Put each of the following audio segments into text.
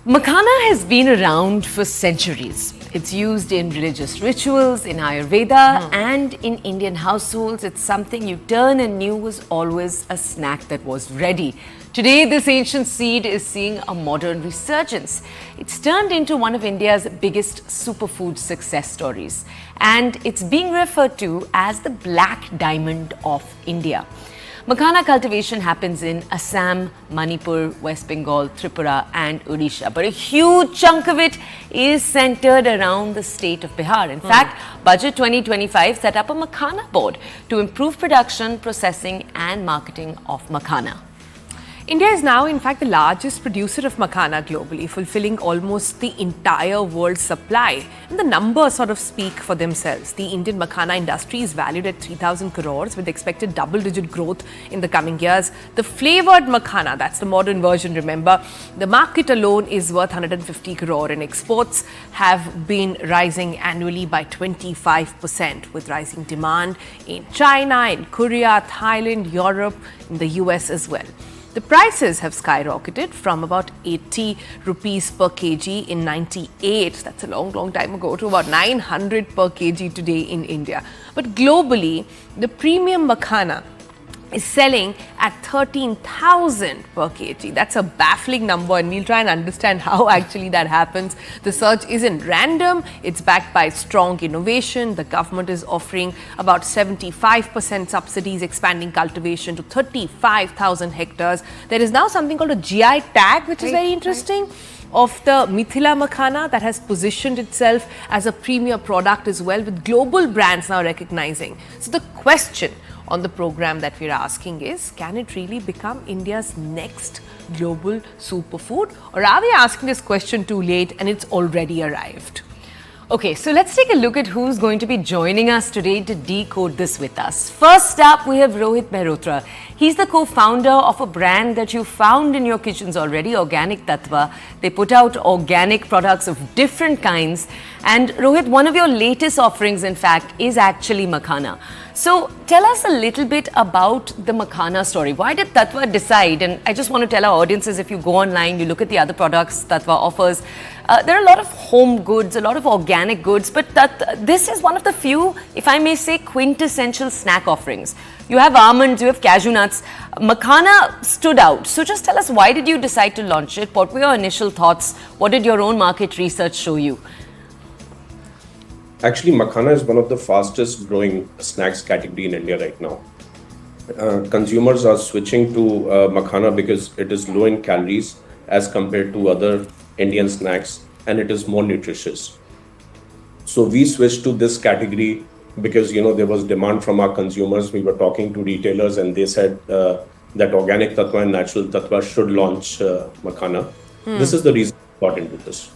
Makhana has been around for centuries. It's used in religious rituals, in Ayurveda, and in Indian households. It's something you turn and knew was always a snack that was ready. Today, this ancient seed is seeing a modern resurgence. It's turned into one of India's biggest superfood success stories, and it's being referred to as the black diamond of India. Makhana cultivation happens in Assam, Manipur, West Bengal, Tripura and Odisha. But a huge chunk of it is centered around the state of Bihar. In fact, Budget 2025 set up a Makhana board to improve production, processing and marketing of Makhana. India is now, in fact, the largest producer of makhana globally, fulfilling almost the entire world's supply. And the numbers sort of speak for themselves. The Indian makhana industry is valued at 3,000 crores with expected double-digit growth in the coming years. The flavored makhana, that's the modern version, remember, the market alone is worth 150 crore and exports have been rising annually by 25% with rising demand in China, in Korea, Thailand, Europe, in the US as well. The prices have skyrocketed from about 80 rupees per kg in 98, that's a long time ago, to about 900 per kg today in India. But globally, the premium makhana is selling at 13,000 per kg. That's a baffling number and we'll try and understand how actually that happens. The surge isn't random, it's backed by strong innovation. The government is offering about 75% subsidies, expanding cultivation to 35,000 hectares. There is now something called a GI tag, which is very interesting, of the Mithila Makhana that has positioned itself as a premier product as well, with global brands now recognizing. So the question on the program that we're asking is, can it really become India's next global superfood? Or are we asking this question too late and it's already arrived? Okay, so let's take a look at who's going to be joining us today to decode this with us. First up, we have Rohit Mehrotra. He's the co-founder of a brand that you found in your kitchens already, Organic Tattva. They put out organic products of different kinds. And Rohit, one of your latest offerings, in fact, is actually Makhana. So tell us a little bit about the Makhana story. Why did Tattva decide? And I just want to tell our audiences, if you go online, you look at the other products Tattva offers, there are a lot of home goods, a lot of organic goods, but this is one of the few, if I may say, quintessential snack offerings. You have almonds, you have cashew nuts. Makhana stood out. So just tell us, why did you decide to launch it? What were your initial thoughts? What did your own market research show you? Actually, Makhana is one of the fastest growing snacks category in India right now. Consumers are switching to Makhana because it is low in calories as compared to other Indian snacks, and it is more nutritious. So we switched to this category because, there was demand from our consumers. We were talking to retailers and they said that Organic Tattva and Natural Tattva should launch Makhana. This is the reason we got into this.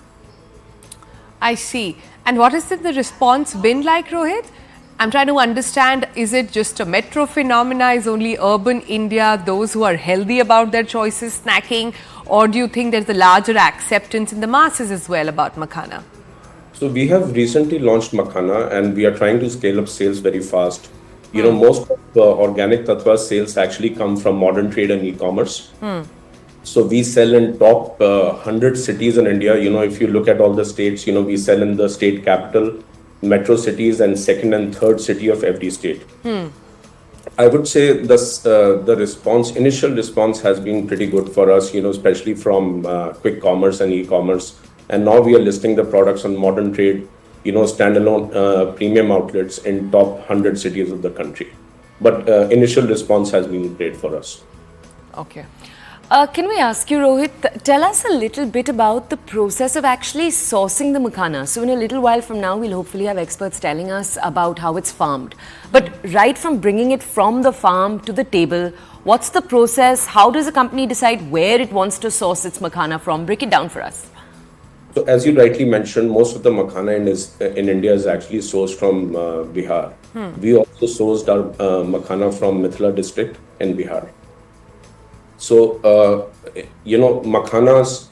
I see. And what has the response been like, Rohit? I'm trying to understand, is it just a metro phenomena? Is only urban India, those who are healthy about their choices, snacking? Or do you think there's a larger acceptance in the masses as well about Makhana? So we have recently launched Makhana and we are trying to scale up sales very fast. Most of the Organic Tattva sales actually come from modern trade and e-commerce. So we sell in top 100 cities in India. If you look at all the states, we sell in the state capital, metro cities, and second and third city of every state. I would say the initial response has been pretty good for us, especially from quick commerce and e-commerce. And now we are listing the products on modern trade, standalone premium outlets in top 100 cities of the country. But initial response has been great for us. Okay. Can we ask you, Rohit, tell us a little bit about the process of actually sourcing the Makhana. So in a little while from now, we'll hopefully have experts telling us about how it's farmed. But right from bringing it from the farm to the table, what's the process? How does a company decide where it wants to source its Makhana from? Break it down for us. So as you rightly mentioned, most of the Makhana in India is actually sourced from Bihar. We also sourced our Makhana from Mithila district in Bihar. So, Makhanas,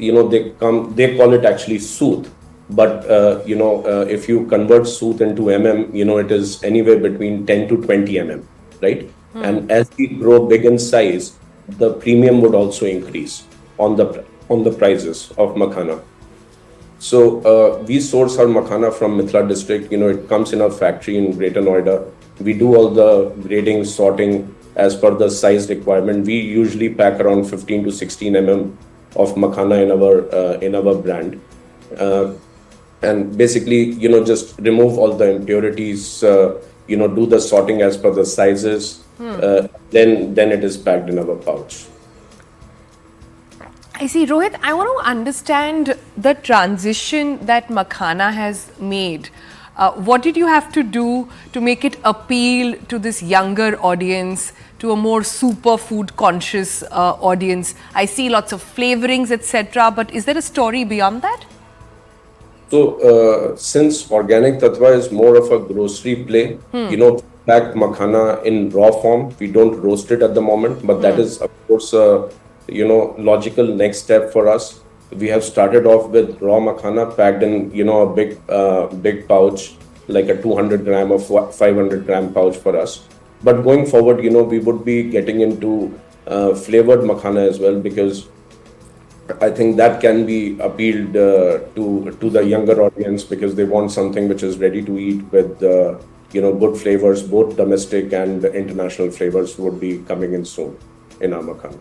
they call it actually Sooth. But, if you convert Sooth into it is anywhere between 10 to 20 right? And as we grow big in size, the premium would also increase on on the prices of Makhana. So we source our Makhana from Mithila district. It comes in our factory in Greater Noida. We do all the grading, sorting as per the size requirement. We usually pack around 15 to 16 of Makhana in our brand, and basically just remove all the impurities. Do the sorting as per the sizes. Then it is packed in our pouch. I see. Rohit, I want to understand the transition that Makhana has made. What did you have to do to make it appeal to this younger audience, to a more superfood conscious audience? I see lots of flavorings, etc. But is there a story beyond that? So, since organic Tattva is more of a grocery play, pack Makhana in raw form. We don't roast it at the moment, but that is, of course, logical next step for us. We have started off with raw Makhana packed in, a big pouch, like a 200 gram or 500 gram pouch for us. But going forward, we would be getting into flavored Makhana as well, because I think that can be appealed to the younger audience, because they want something which is ready to eat with good flavors. Both domestic and international flavors would be coming in soon in our Makhana.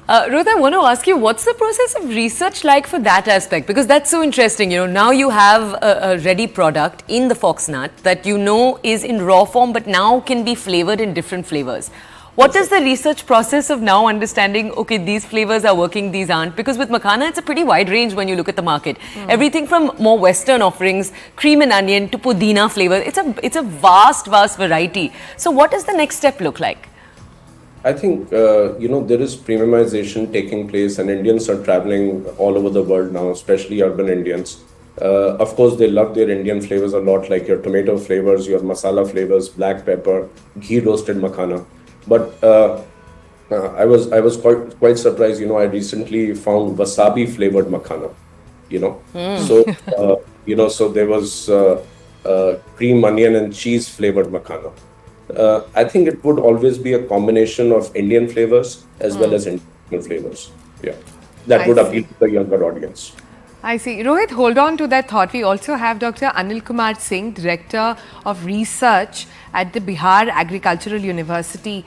Rohit, I want to ask you, what's the process of research like for that aspect? Because that's so interesting. Now you have a ready product in the foxnut that is in raw form, but now can be flavored in different flavors. What is the research process of now understanding, okay, these flavors are working, these aren't? Because with Makhana, it's a pretty wide range when you look at the market. Everything from more Western offerings, cream and onion, to pudina flavor. It's a vast variety. So what does the next step look like? I think, there is premiumization taking place, and Indians are traveling all over the world now, especially urban Indians. Of course, they love their Indian flavors a lot, like your tomato flavors, your masala flavors, black pepper, ghee roasted Makhana. But I was quite surprised. I recently found wasabi flavored Makhana. So there was cream, onion, and cheese flavored Makhana. I think it would always be a combination of Indian flavors as well as international flavors. Yeah, that would appeal to the younger audience. I see. Rohit, hold on to that thought. We also have Dr. Anil Kumar Singh, Director of Research at the Bihar Agricultural University,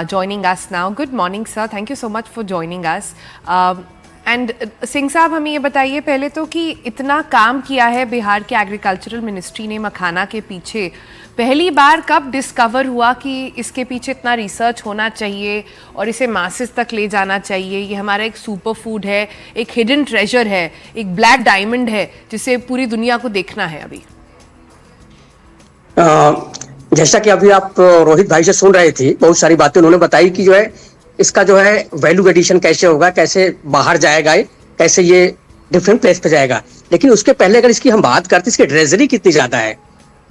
joining us now. Good morning, sir. Thank you so much for joining us. And Singh साहब, हमें ये बताइए पहले तो कि इतना काम किया है बिहार के एग्रीकल्चरल मिनिस्ट्री ने मखाना के पीछे, पहली बार कब डिस्कवर हुआ कि इसके पीछे इतना रिसर्च होना चाहिए और इसे मासेस तक ले जाना चाहिए? ये हमारा एक सुपर फूड है, एक हिडन ट्रेजर है, एक ब्लैक डायमंड है जिसे पूरी दुनिया को देखना है अभी। जैसा कि अभी आप रोहित भाई से सुन रहे थे, बहुत सारी बातें उन्होंने बताई कि जो है इसका जो है वैल्यू एडिशन कैसे होगा, कैसे बाहर जाएगा, कैसे ये डिफरेंट प्लेस पे जाएगा। लेकिन उसके पहले अगर इसकी हम बात करते हैं, इसकी ट्रेजरी कितनी ज्यादा है।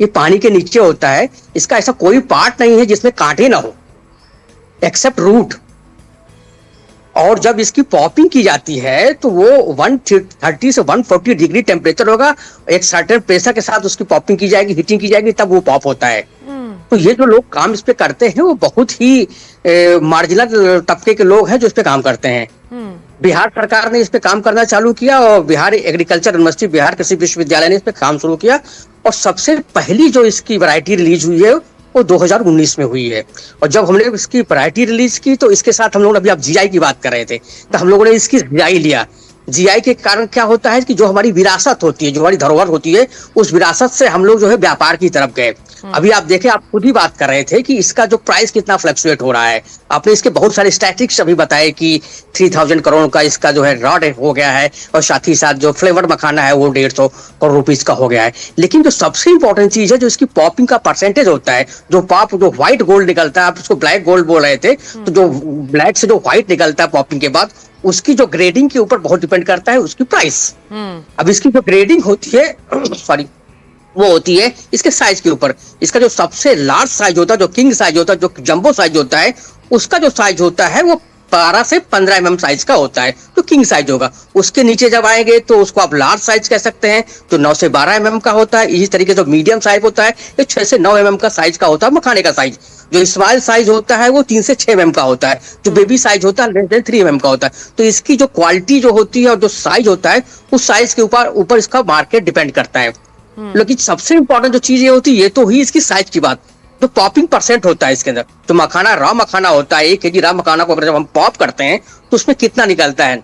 ये पानी के नीचे होता है, इसका ऐसा कोई पार्ट नहीं है जिसमें कांटे ना हो, एक्सेप्ट रूट। और जब इसकी पॉपिंग की जाती है तो वो 130 से 140 डिग्री टेम्परेचर होगा, एक सर्टेन प्रेशर के साथ उसकी पॉपिंग की जाएगी, हीटिंग की जाएगी, तब वो पॉप होता है। तो ये जो लोग काम इस पे करते हैं वो बहुत ही मार्जिनल तबके के लोग हैं जो इस पे काम करते हैं। बिहार सरकार ने इस पे काम करना चालू किया और बिहार एग्रीकल्चर यूनिवर्सिटी, बिहार कृषि विश्वविद्यालय ने इस पे काम शुरू किया। और सबसे पहली जो इसकी वैरायटी रिलीज हुई है वो 2019 में हुई है। और जब हमने इसकी वैरायटी रिलीज की तो इसके साथ हम लोग, अभी आप जीआई की बात कर रहे थे, तो हम लोगों ने इसकी जीआई लिया। जीआई के कारण क्या होता है कि जो हमारी विरासत होती है, जो हमारी धरोहर होती है, उस विरासत से हम लोग जो है व्यापार की तरफ गए। अभी आप देखें, आप खुद ही बात कर रहे थे कि इसका जो प्राइस कितना फ्लक्चुएट हो रहा है। आपने इसके बहुत सारे स्टैटिस्टिक्स अभी बताए कि 3000 करोड़ का इसका जो है रॉड हो गया है, और साथ ही साथ जो फ्लेवर मखाना है वो 150 करोड़ रुपीज का हो गया है। लेकिन जो सबसे इंपॉर्टेंट चीज है, जो इसकी पॉपिंग का परसेंटेज होता है, जो व्हाइट गोल्ड निकलता है, आप उसको ब्लैक गोल्ड बोल रहे थे, तो जो ब्लैक से जो व्हाइट निकलता है पॉपिंग के बाद, उसकी जो ग्रेडिंग के ऊपर बहुत डिपेंड करता है उसकी प्राइस। अब इसकी जो ग्रेडिंग होती है सॉरी वो होती है इसके साइज के ऊपर। इसका जो सबसे लार्ज साइज होता है, जो किंग साइज होता है, जो जंबो साइज होता है, उसका जो साइज होता है वो 12 से 15 साइज का होता है, तो किंग साइज होगा। उसके नीचे जब आएंगे तो उसको आप लार्ज साइज कह सकते हैं, जो 9 से 12 का होता है। इसी तरीके से मीडियम साइज होता है, ये 6 से 9 का साइज का होता है मखाने का साइज। जो स्मॉल साइज होता है वो 3 से 6 का होता है। जो बेबी साइज होता है लेस देन 3 का होता है। तो इसकी जो क्वालिटी जो होती है और जो साइज होता है, उस साइज के ऊपर इसका मार्केट डिपेंड करता है। लेकिन सबसे इंपॉर्टेंट जो चीज ये होती है, ये तो हुई इसकी साइज की बात। तो पॉपिंग परसेंट होता है इसके अंदर। तो मखाना, रॉ मखाना होता है, 1 kg रॉ मखाना को अगर जब हम पॉप करते हैं तो उसमें कितना निकलता है।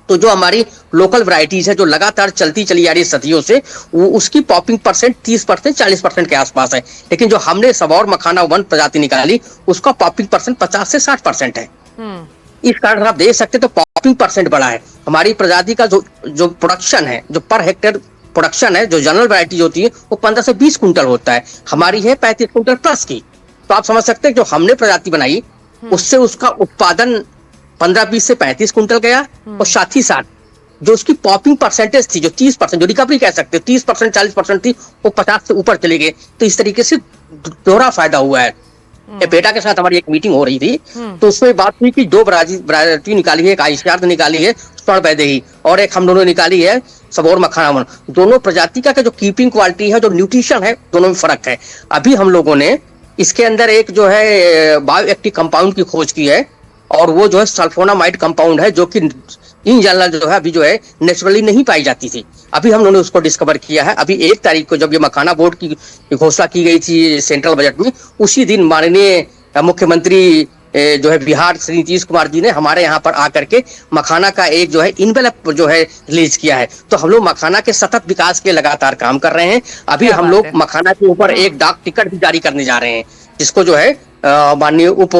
तो जो हमारी लोकल वैरायटीज है, जो लगातार चलती चली आ रही है सदियों से, वो उसकी पॉपिंग परसेंट 30%, 40% के आसपास है। लेकिन जो हमने सबौर मखाना 1 प्रजाति निकाली, उसका पॉपिंग परसेंट 50 से 60% है। इस कारण आप देख सकते हैं तो पॉपिंग परसेंट बड़ा है। हमारी प्रजाति का जो प्रोडक्शन है, जो पर हेक्टेयर प्रोडक्शन है, जो जनरल वैरायटी होती है, वो 15 से 20 कुंटल होता है। हमारी है 35 कुंटल प्लस की। तो आप समझ सकते हैं जो हमने प्रजाति बनाई, उससे उसका उत्पादन 15-20 से 35 कुंटल गया। और साथ ही साथ जो उसकी पॉपिंग परसेंटेज थी, जो 30%, जो रिकवरी कह सकते हैं 30%, 40% थी, वो 50 से ऊपर चली गई। तो इस तरीके से दोहरा फायदा हुआ है। पेटा के साथ हमारी एक मीटिंग हो रही थी, तो उसमें बात हुई कि 2 वैरायटी निकाली है, एक आइशियार निकाली है स्वर्ण वैदेही, और एक हम दोनों निकाली है सबौर मखाना। दोनों प्रजाति का जो कीपिंग क्वालिटी है, जो न्यूट्रिशन है, दोनों में फर्क है। अभी हम लोगों ने इसके अंदर एक जो है बायो एक्टिव कंपाउंड की खोज की है, और वो जो है सल्फोनामाइड कंपाउंड है, जो कि इन जनरल जो है अभी जो है नेचुरली नहीं पाई जाती थी। अभी हम लोगों ने उसको डिस्कवर किया है। अभी 1 तारीख को जब ये मखाना बोर्ड की घोषणा की गई थी सेंट्रल बजट में, उसी दिन माननीय मुख्यमंत्री जो है बिहार श्री नीतीश कुमार जी ने हमारे यहाँ पर आकर के मखाना का एक जो है इनवेलप जो है रिलीज किया है। तो हम लोग मखाना के सतत विकास के लगातार काम कर रहे हैं। अभी हम लोग मखाना के ऊपर एक डाक टिकट भी जारी करने जा रहे हैं, जिसको जो है माननीय उप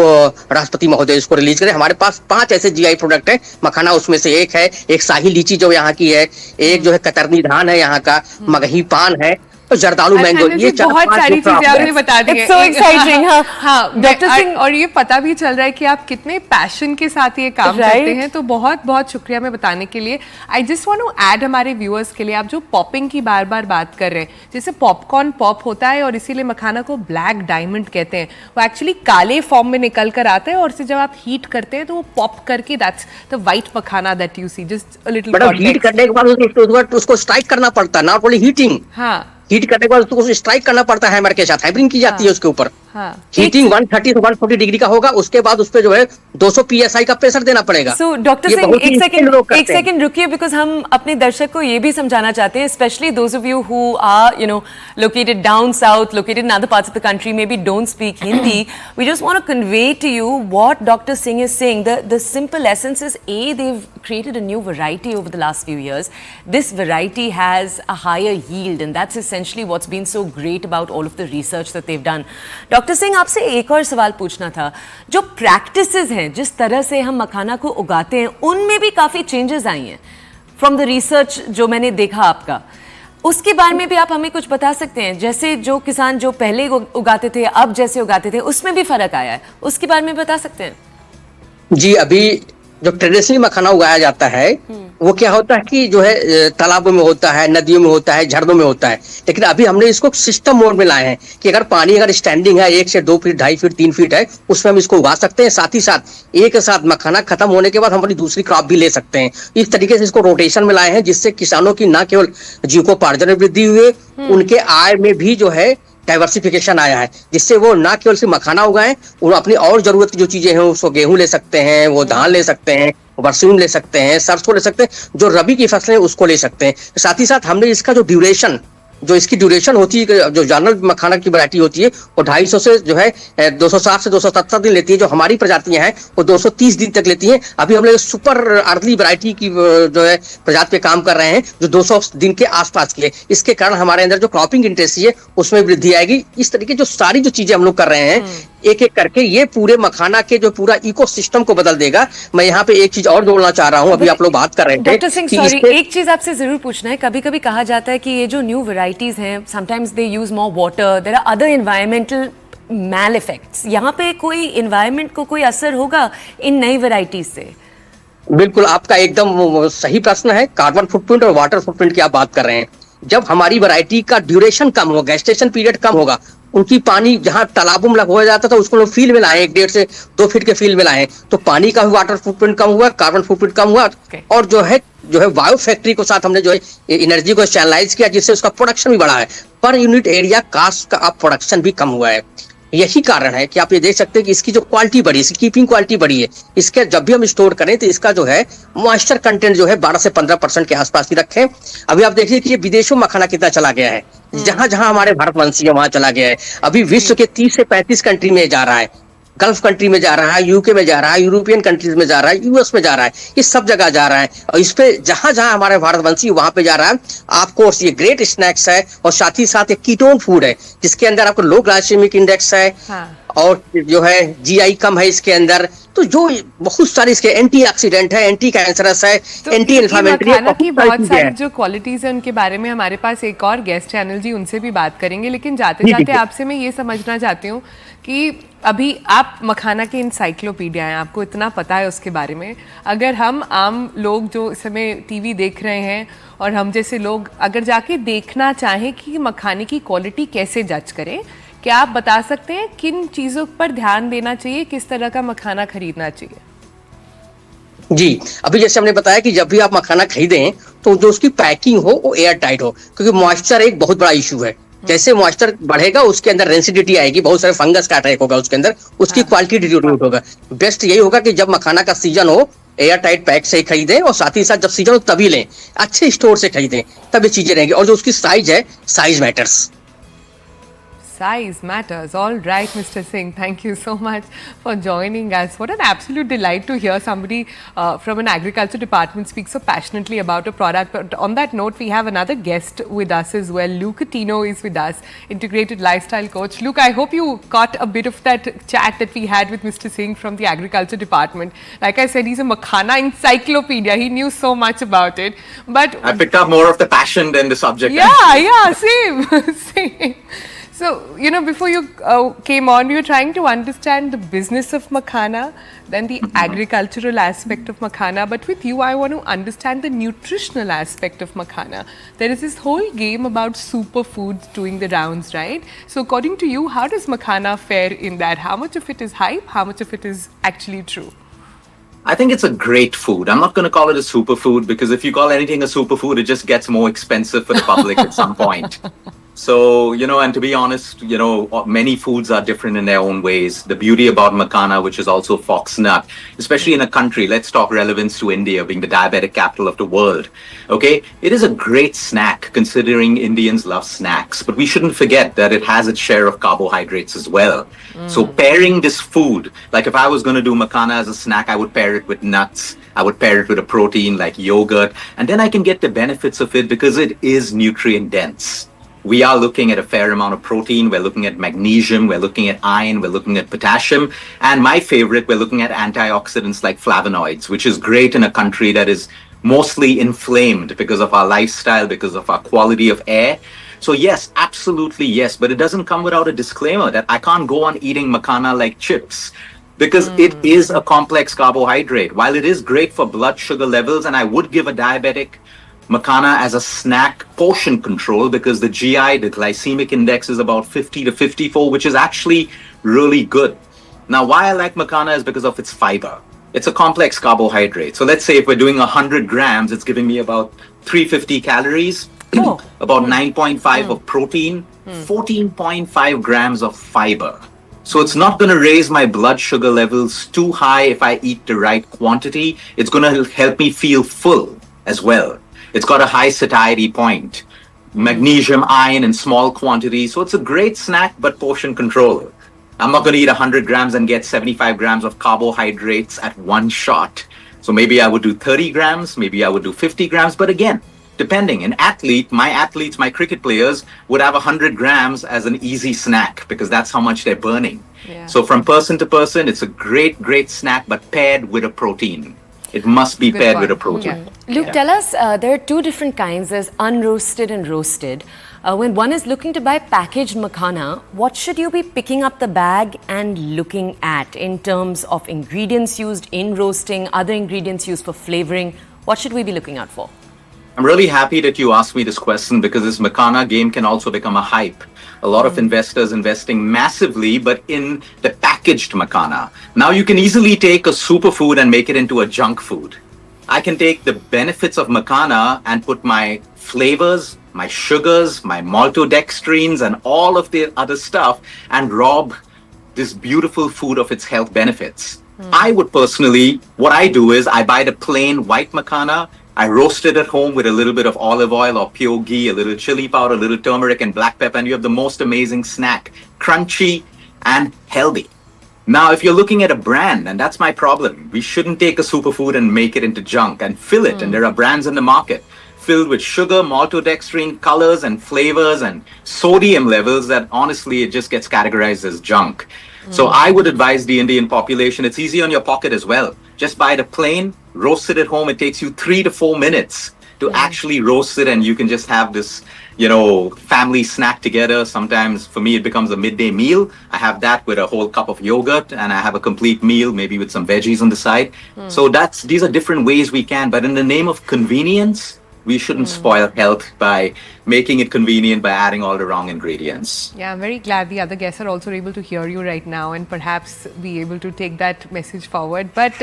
राष्ट्रपति महोदय इसको रिलीज करें। हमारे पास 5 ऐसे जीआई प्रोडक्ट है, मखाना उसमें से एक है। एक शाही लीची जो यहाँ की है, एक जो है कतरनी धान है यहाँ का, मगही पान है, तो जरदालू मैंगो। ये बहुत सारी चीजें आपने बता दी हैं। It's so exciting, हाँ। हाँ डॉक्टर सिंह, और ये पता भी चल रहा है कि आप कितने पैशन के साथ ये काम करते हैं, तो बहुत बहुत शुक्रिया हमें बताने के लिए। I just want to add हमारे व्यूअर्स के लिए, आप जो पॉपिंग की बार बार बात कर रहे हैं, जैसे पॉपकॉर्न पॉप होता है और इसीलिए मखाना को ब्लैक डायमंड कहते हैं। वो एक्चुअली काले फॉर्म में निकल कर आता है और उसे जब आप हीट करते हैं तो वो पॉप करके that's the white makhana that you see. Just a little heat करने के बाद उसको स्ट्राइक करना पड़ता है, नॉट ओनली हीटिंग। हाँ, हीट करने के बाद उसको स्ट्राइक करना पड़ता है हैमर के साथ, हैमरिंग की जाती है उसके ऊपर। हीटिंग 130 से 140 डिग्री का होगा, उसके बाद उस पे जो है 200 PSI का प्रेशर देना पड़ेगा। सो डॉक्टर सिंह एक सेकंड रुकिए, बिकॉज हम अपने दर्शक को ये भी समझाना चाहते हैं, specially those of you who are located down south, located in other parts of the country, may be don't speak Hindi. We just want to convey to you what Dr. Singh is saying. The simple essence is, they've created a new variety over the last few years. This variety has a higher yield, and that's essentially what's been so great about all of the research that they've done. Doctor Singh, आपसे एक और सवाल पूछना था. जो practices हैं, जिस तरह से हम मखाना को उगाते हैं, उनमें भी काफ़ी चेंजेस आई हैं फ्रॉम द रिसर्च जो मैंने देखा आपका. उसके बारे में भी आप हमें कुछ बता सकते हैं? जैसे जो किसान जो पहले उगाते थे, अब जैसे उगाते थे, उसमें भी फर्क आया है, उसके बारे में बता सकते हैं? जी, अभी जो ट्रेडिशनली मखाना उगाया जाता है वो क्या होता है कि जो है तालाबों में होता है, नदियों में होता है, झरनों में होता है. लेकिन अभी हमने इसको सिस्टम मोड में लाए हैं कि अगर पानी अगर स्टैंडिंग है 1 से 2 फीट, 2.5 फीट, 3 फीट है, उसमें हम इसको उगा सकते हैं. साथ ही साथ एक साथ मखाना खत्म होने के बाद हम अपनी दूसरी क्रॉप भी ले सकते हैं. इस तरीके से इसको रोटेशन में लाए हैं, जिससे किसानों की न केवल जीविकोपार्जन में वृद्धि हुई, उनके आय में भी जो है डाइवर्सिफिकेशन आया है, जिससे वो ना केवल सिर्फ मखाना उगाएं, वो अपनी और जरूरत की जो चीजें हैं, उसको गेहूं ले सकते हैं, वो धान ले सकते हैं, बरसीम ले सकते हैं, सरसों ले सकते हैं, जो रबी की फसलें उसको ले सकते हैं. साथ ही साथ हमने इसका जो ड्यूरेशन, जो इसकी ड्यूरेशन होती है, जो जनरल मखाना की वैरायटी होती है, वो 250 से जो है 260 से 270 दिन लेती है. जो हमारी प्रजातियां हैं वो 230 दिन तक लेती हैं. अभी हम लोग सुपर अर्ली वैरायटी की जो है प्रजाति पे काम कर रहे हैं, जो 200 दिन के आसपास की है. इसके कारण हमारे अंदर जो क्रॉपिंग इंटेंसिटी है उसमें वृद्धि आएगी. इस तरीके जो सारी जो चीजें हम लोग कर रहे हैं एक एक करके, ये पूरे मखाना के जो पूरा इकोसिस्टम को बदल देगा. मैं यहाँ पे एक चीज और जोड़ना चाह रहा हूँ. अभी आप लोग बात कर रहे थे डॉक्टर सिंह, सॉरी, एक चीज आपसे जरूर पूछना है. कभी कभी कहा जाता है कि ये जो न्यू वैरायटीज हैं, sometimes they use more water, there are other environmental mal effects. यहाँ पे कोई एनवायरमेंट को कोई असर होगा इन नई वैरायटीज से? बिल्कुल, आपका एकदम सही प्रश्न है. कार्बन फुटप्रिंट और वाटर फुटप्रिंट की आप बात कर रहे हैं. जब हमारी वैरायटी का ड्यूरेशन कम होगा, गेस्टेशन पीरियड कम होगा, उनकी पानी जहाँ तालाबों में हो जाता था उसको लोग फील्ड में लाए, 1.5 से 2 फीट के फील्ड में लाए, तो पानी का वाटर फुटप्रिंट कम हुआ, कार्बन फुटप्रिंट कम हुआ, और जो है बायो फैक्ट्री को साथ हमने जो है एनर्जी को चैनलाइज किया, जिससे उसका प्रोडक्शन भी बढ़ा है, पर यूनिट एरिया कास्ट का प्रोडक्शन भी कम हुआ है। यही कारण है कि आप ये देख सकते हैं कि इसकी जो क्वालिटी बढ़ी, इसकी कीपिंग क्वालिटी बढ़ी है। इसके जब भी हम स्टोर करें तो इसका जो है मॉइस्चर कंटेंट जो है 12 से 15% के आसपास ही रखें। अभी आप देखिए कि ये विदेशों में मखाना कितना चला गया है, जहां जहां हमारे भारतवंशी है वहां चला गया है। अभी विश्व के 30 से 35 कंट्री में जा रहा है, गल्फ कंट्री में जा रहा है, यूके में जा रहा है, यूरोपियन कंट्रीज में जा रहा है, यूएस में जा रहा है, ये सब जगह जा रहा है। और इस पे जहां जहां हमारे भारतवंशी वहां पे जा रहा है। आपको ये ग्रेट स्नैक्स है और साथ ही साथ एक कीटोन फूड है, जिसके अंदर आपको लो ग्लाइसेमिक इंडेक्स है, और जो है जीआई कम है इसके अंदर, तो जो बहुत सारे इसके एंटीऑक्सीडेंट है, एंटी कैंसरस है, तो एंटी इन्फ्लेमेटरी है, की बहुत सारी जो क्वालिटीज है उनके बारे में हमारे पास एक और गेस्ट चैनल जी, उनसे भी बात करेंगे। लेकिन जाते जाते आपसे मैं ये समझना चाहती हूँ कि अभी आप मखाना के इंसाइक्लोपीडिया हैं, आपको इतना पता है उसके बारे में। अगर हम आम लोग जो इस समय टीवी देख रहे हैं और हम जैसे लोग अगर जाके देखना चाहें कि मखाने की क्वालिटी कैसे जज करें, क्या आप बता सकते हैं किन चीज़ों पर ध्यान देना चाहिए, किस तरह का मखाना खरीदना चाहिए? जी, अभी जैसे हमने बताया कि जब भी आप मखाना खरीदें तो जो उसकी पैकिंग हो वो एयर टाइट हो, क्योंकि मॉइस्चर एक बहुत बड़ा इशू है। जैसे मॉइस्चर बढ़ेगा उसके अंदर रेंसिडिटी आएगी, बहुत सारे फंगस का अटैक होगा उसके अंदर, उसकी क्वालिटी डिटेरियोरेट होगा। बेस्ट यही होगा कि जब मखाना का सीजन हो एयर टाइट पैक से ही खरीदें, और साथ ही साथ जब सीजन हो तभी लें, अच्छे स्टोर से खरीदें, तब ये चीजें रहेंगी। और जो उसकी साइज है, size matters. Size matters. All right, Mr. Singh, thank you so much for joining us. What an absolute delight to hear somebody from an agriculture department speak so passionately about a product. But on that note, we have another guest with us as well. Coutinho is with us, Integrated Lifestyle Coach. Luke, I hope you caught a bit of that chat that we had with Mr. Singh from the agriculture department. Like I said, he's a Makhana encyclopedia. He knew so much about it. But I picked up more of the passion than the subject. Yeah, same, same. So, you know, before you came on, we were trying to understand the business of Makhana, then the agricultural aspect of Makhana. But with you, I want to understand the nutritional aspect of Makhana. There is this whole game about superfoods doing the rounds, right? So, according to you, how does Makhana fare in that? How much of it is hype? How much of it is actually true? I think it's a great food. I'm not going to call it a superfood, because if you call anything a superfood, it just gets more expensive for the public at some point. So, you know, and to be honest, you know, many foods are different in their own ways. The beauty about Makhana, which is also foxnut, especially in a country, let's talk relevance to India, being the diabetic capital of the world. Okay, it is a great snack, considering Indians love snacks. But we shouldn't forget that it has its share of carbohydrates as well. So pairing this food, like if I was going to do Makhana as a snack, I would pair it with nuts. I would pair it with a protein like yogurt. And then I can get the benefits of it because it is nutrient dense. We are looking at a fair amount of protein. We're looking at magnesium. We're looking at iron. We're looking at potassium. And my favorite, we're looking at antioxidants like flavonoids, which is great in a country that is mostly inflamed because of our lifestyle, because of our quality of air. So yes, absolutely yes. But it doesn't come without a disclaimer that I can't go on eating Makhana like chips, because it is a complex carbohydrate. While it is great for blood sugar levels, and I would give a diabetic Makhana as a snack portion control, because the GI, the glycemic index, is about 50 to 54, which is actually really good. Now, why I like Makhana is because of its fiber. It's a complex carbohydrate. So let's say if we're doing 100 grams, it's giving me about 350 calories, about 9.5 of protein, 14.5 grams of fiber. So it's not going to raise my blood sugar levels too high if I eat the right quantity. It's going to help me feel full as well. It's got a high satiety point, magnesium, iron in small quantities. So it's a great snack, but portion control. I'm not going to eat 100 grams and get 75 grams of carbohydrates at one shot. So maybe I would do 30 grams, maybe I would do 50 grams. But again, depending, my athletes, my cricket players would have 100 grams as an easy snack, because that's how much they're burning. Yeah. So from person to person, it's a great, great snack, but paired with a protein. It must be paired with a protein. Yeah. Luke, tell us, there are two different kinds. There's unroasted and roasted. When one is looking to buy packaged Makhana, what should you be picking up the bag and looking at in terms of ingredients used in roasting, other ingredients used for flavoring? What should we be looking out for? I'm really happy that you asked me this question because this Makhana game can also become a hype. A lot of investors investing massively, but in the packaged Makhana. Now you can easily take a superfood and make it into a junk food. I can take the benefits of Makhana and put my flavors, my sugars, my maltodextrines, and all of the other stuff and rob this beautiful food of its health benefits. I would personally, what I do is I buy the plain white Makhana, I roast it at home with a little bit of olive oil or pure ghee, a little chili powder, a little turmeric and black pepper, and you have the most amazing snack, crunchy and healthy. Now, if you're looking at a brand, and that's my problem, we shouldn't take a superfood and make it into junk and fill it. And there are brands in the market filled with sugar, maltodextrin, colors and flavors and sodium levels that honestly, it just gets categorized as junk. So I would advise the Indian population, it's easy on your pocket as well. Just buy the plain, roast it at home. It takes you 3 to 4 minutes to actually roast it, and you can just have this, family snack together. Sometimes for me, it becomes a midday meal. I have that with a whole cup of yogurt, and I have a complete meal, maybe with some veggies on the side. So these are different ways we can, but in the name of convenience, we shouldn't spoil health by making it convenient by adding all the wrong ingredients. Yeah, I'm very glad the other guests are also able to hear you right now and perhaps be able to take that message forward. But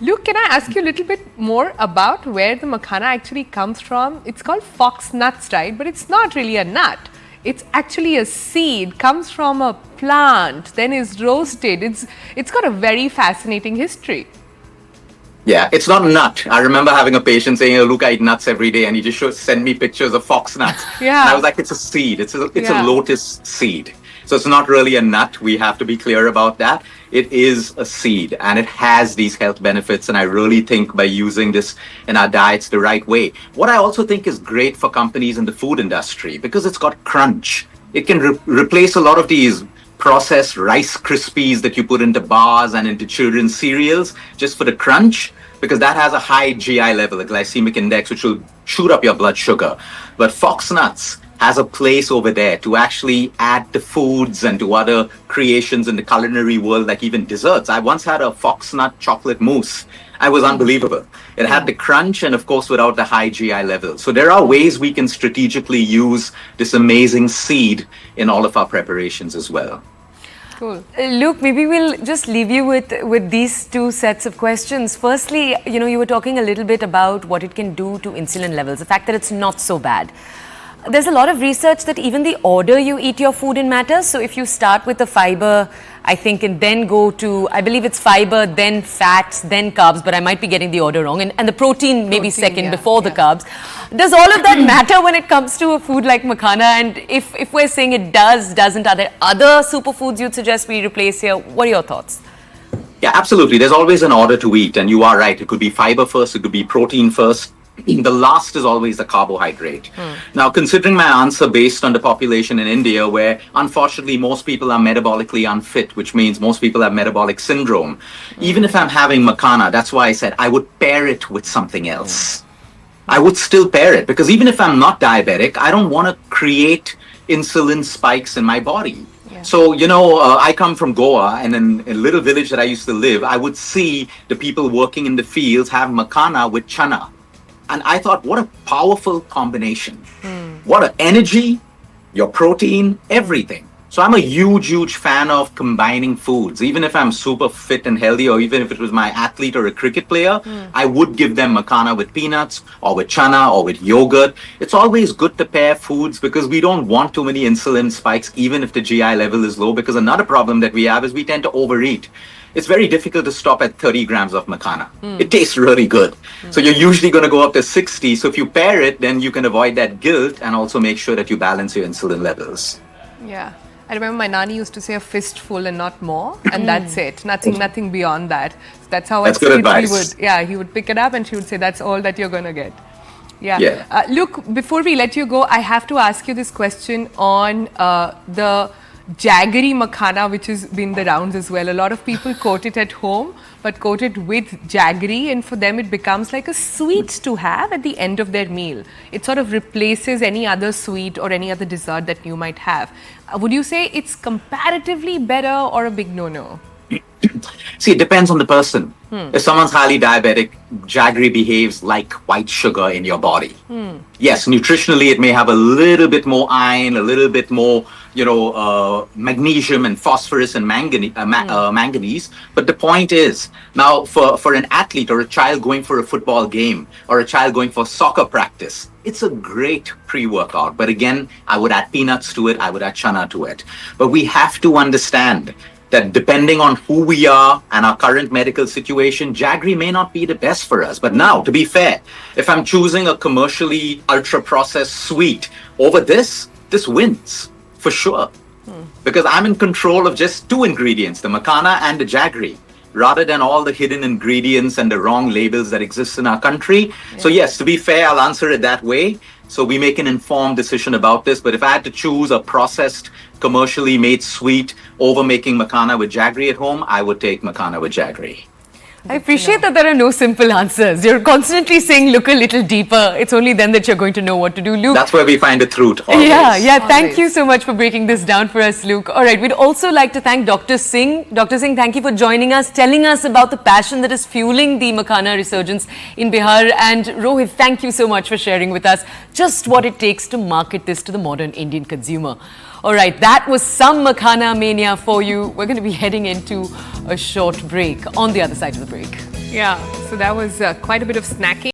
Luke, can I ask you a little bit more about where the Makhana actually comes from? It's called fox nuts, right? But it's not really a nut. It's actually a seed, comes from a plant, then is roasted. It's got a very fascinating history. Yeah, it's not a nut. I remember having a patient saying, "Oh, look, I eat nuts every day," and he just send me pictures of fox nuts. Yeah. And I was like, it's a seed. It's a lotus seed. So it's not really a nut. We have to be clear about that. It is a seed, and it has these health benefits. And I really think by using this in our diets the right way. What I also think is great for companies in the food industry, because it's got crunch. It can replace a lot of these processed Rice Krispies that you put into bars and into children's cereals just for the crunch, because that has a high GI level, a glycemic index, which will shoot up your blood sugar. But fox nuts has a place over there to actually add to foods and to other creations in the culinary world, like even desserts. I once had a fox nut chocolate mousse. It was unbelievable. It had the crunch and, of course, without the high GI level. So there are ways we can strategically use this amazing seed in all of our preparations as well. Cool. Luke, maybe we'll just leave you with these two sets of questions. Firstly, you were talking a little bit about what it can do to insulin levels, the fact that it's not so bad. There's a lot of research that even the order you eat your food in matters. So if you start with the fiber, I think, and then go to, I believe it's fiber, then fats, then carbs, but I might be getting the order wrong. And the protein maybe second before the carbs. Does all of that matter when it comes to a food like Makhana? And if we're saying it doesn't, are there other superfoods you'd suggest we replace here? What are your thoughts? Yeah, absolutely. There's always an order to eat. And you are right. It could be fiber first. It could be protein first. The last is always the carbohydrate. Now, considering my answer based on the population in India, where unfortunately most people are metabolically unfit, which means most people have metabolic syndrome, even if I'm having Makhana, that's why I said I would pair it with something else. I would still pair it, because even if I'm not diabetic, I don't want to create insulin spikes in my body. So, I come from Goa, and in a little village that I used to live, I would see the people working in the fields have Makhana with chana. And I thought, what a powerful combination. What an energy, your protein, everything. So I'm a huge fan of combining foods. Even if I'm super fit and healthy, or even if it was my athlete or a cricket player, I would give them Makhana with peanuts or with chana or with yogurt. It's always good to pair foods, because we don't want too many insulin spikes, even if the GI level is low, because another problem that we have is we tend to overeat. It's very difficult to stop at 30 grams of Makhana. It tastes really good. So you're usually going to go up to 60. So if you pair it, then you can avoid that guilt and also make sure that you balance your insulin levels. Yeah. I remember my nanny used to say a fistful and not more, and that's it. Nothing beyond that. So that's how that's good advice. he would pick it up and she would say, that's all that you're going to get. Yeah. Look, before we let you go, I have to ask you this question on the jaggery Makhana, which has been the rounds as well. A lot of people coat it at home, but coat it with jaggery, and for them it becomes like a sweet to have at the end of their meal. It sort of replaces any other sweet or any other dessert that you might have. Would you say it's comparatively better or a big no-no? See, it depends on the person. If someone's highly diabetic, jaggery behaves like white sugar in your body. Yes, nutritionally, it may have a little bit more iron, a little bit more, magnesium and phosphorus and manganese. But the point is, now for an athlete or a child going for a football game or a child going for soccer practice, it's a great pre-workout. But again, I would add peanuts to it. I would add chana to it. But we have to understand that depending on who we are and our current medical situation, jaggery may not be the best for us. But now, to be fair, if I'm choosing a commercially ultra-processed sweet over this wins, for sure. Because I'm in control of just two ingredients, the makhana and the jaggery, rather than all the hidden ingredients and the wrong labels that exist in our country. Yeah. So yes, to be fair, I'll answer it that way. So we make an informed decision about this. But if I had to choose a processed, commercially made sweet over making makhana with jaggery at home, I would take makhana with jaggery. I appreciate that there are no simple answers. You're constantly saying, look a little deeper. It's only then that you're going to know what to do. Luke. That's where we find the truth. Always. Yeah. Thank you so much for breaking this down for us, Luke. All right, we'd also like to thank Dr. Singh. Dr. Singh, thank you for joining us, telling us about the passion that is fueling the makhana resurgence in Bihar. And Rohit, thank you so much for sharing with us just what it takes to market this to the modern Indian consumer. All right, that was some makhana mania for you. We're going to be heading into a short break on the other side of the break. Yeah, so that was quite a bit of snacking.